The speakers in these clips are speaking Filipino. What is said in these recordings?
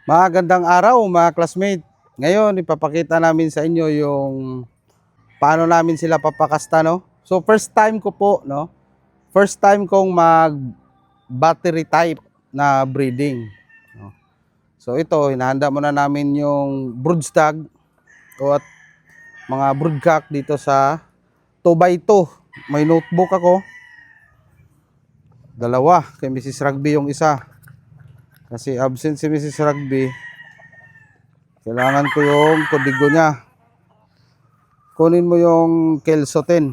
Magandang araw mga classmate. Ngayon ipapakita namin sa inyo yung paano namin sila papakasta, no? So first time ko po, no? First time kong mag battery type na breeding, no? So ito, hinahanda muna namin yung broodstag o at mga broodcock dito sa 2x2. May notebook ako. Dalawa, kay Mrs. Rugby yung isa. Kasi absent si Mrs. Rugby. Kailangan ko yung kodigo niya. Kunin mo yung Kelso 10.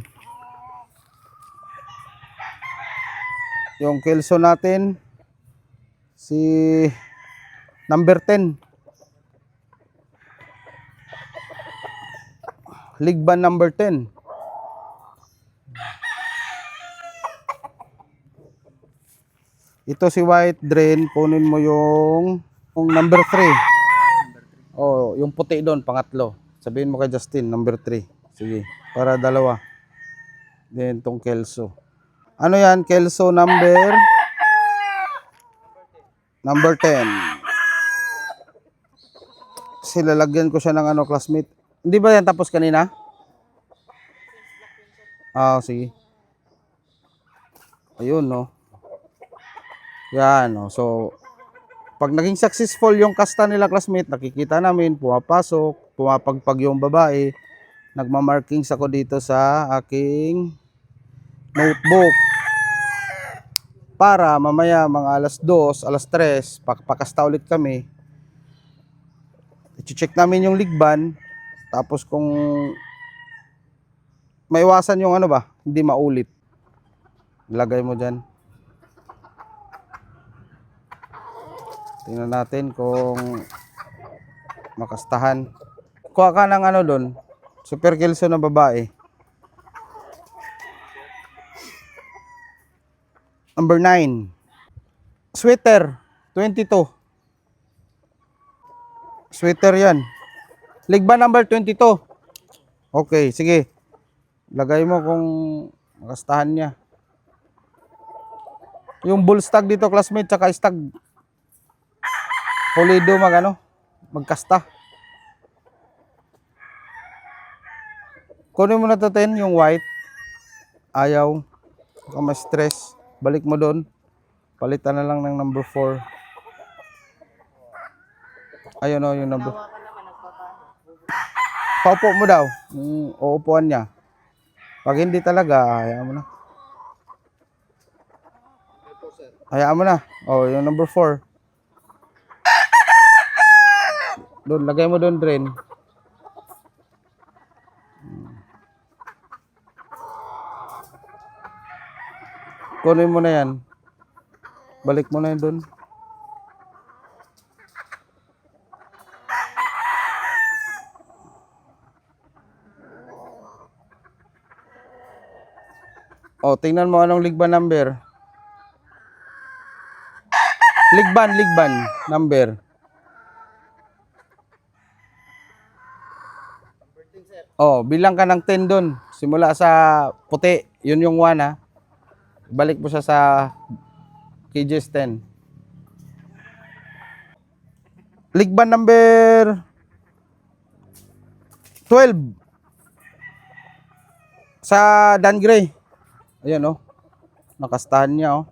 Yung Kelso natin, si number 10. Ligban number 10. Ito si White Drain, kunin mo yung number 3. Oh, yung puti doon, pangatlo. Sabihin mo kay Justin, number 3. Sige, para dalawa. Then tong Kelso. Ano yan? Kelso number 10. Kasi lalagyan ko siya ng ano, classmate. Hindi ba yan tapos kanina? Ah, sige. Ayun, no. Yan, no. So, pag naging successful yung kasta nila, classmate, nakikita namin, pumapasok, pumapagpag yung babae, nagmamarkings ako dito sa aking notebook. Para mamaya mga alas 2, alas 3, pakasta ulit kami. I-check namin yung ligban, tapos kung maiwasan yung ano ba, hindi maulit. Ilagay mo dyan. Tingnan natin kung makastahan. Kuha ka ng ano doon, Super Kelso na babae. Number 9. Sweater, 22. Sweater yan. Ligba number 22. Okay, sige. Lagay mo kung makastahan niya. Yung bull stag dito, classmate, tsaka stag. Pulido magkasta. Kunin mo na to 10, yung white. Ayaw. Baka ma-stress. Balik mo doon. Palitan na lang ng number 4. Ayun o, yung number. Paupo mo daw. Yung uupuan niya. Pag hindi talaga, hayaan mo na. Hayaan mo na. Oh, yung number 4. Doon, lagay mo doon, Drain. Kunin mo na yan. Balik mo na yan doon. Oh, tingnan mo anong ligban number. Ligban number. Oh, bilang ka ng 10 doon. Simula sa puti, yun yung 1 ha. Balik mo siya sa KGS 10. Ligban number 12. Sa Dan Gray. Ayan oh. Nakastahan niya oh.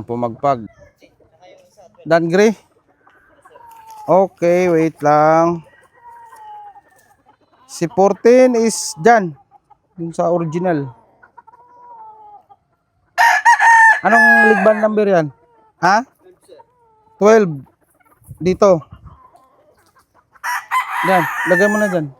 Pumagpag. Dan Gray. Okay, wait lang. Si 14 is dyan. Yung sa original. Anong ligban number yan? Ha? 12. Dito. Yan, lagay mo na dyan.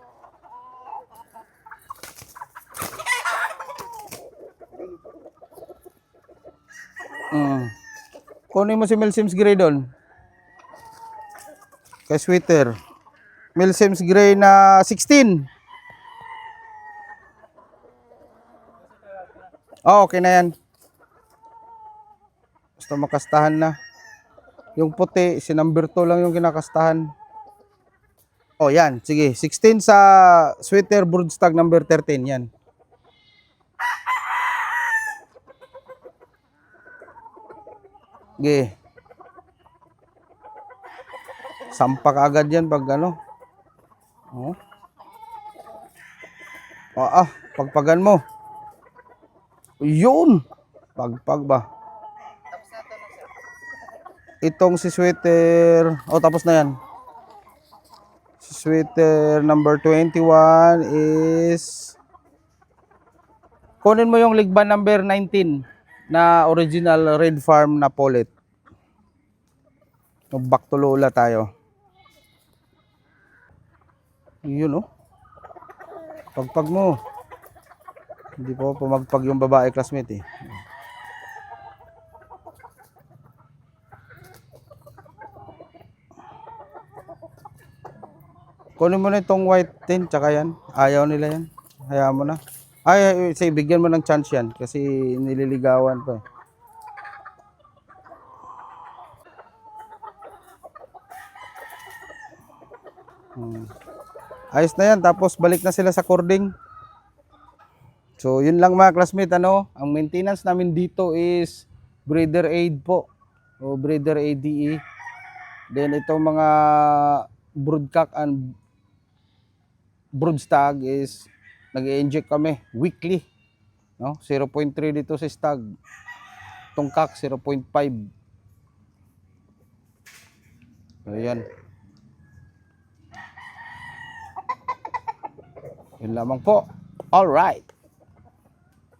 Kunin mo si Milsims Gray doon. Kay Sweater. Milsims Gray na 16. Oh, okay na yan. Basta makastahan na. Yung puti, si number 2 lang yung kinakastahan. Oh, yan. Sige. 16 sa Sweater Broodstag number 13. Yan. Ge. Sampak agad yan pag ano. Oh. Pagpagan mo. Yun. Pagpag ba? Itong si sweater. Oh, tapos na yan. Si sweater number 21 is... Kunin mo yung ligban number 19 na original Red Farm na Polit. Back to Lola tayo. Yun oh. Pagpag mo. Hindi po pumagpag yung babae classmate eh. Kunin mo na itong white tin tsaka yan. Ayaw nila yan. Hayaan mo na. Say, bigyan mo ng chance yan kasi nililigawan pa eh. Ayos na yan. Tapos balik na sila sa cording. So, yun lang mga classmate, ano, ang maintenance namin dito is breeder aid po, o breeder ADE. Then, itong mga broodcock and broodstag is nag-inject kami weekly, no? 0.3 dito sa stag. Itong cock, 0.5. Ayan. Yun lamang po. All right.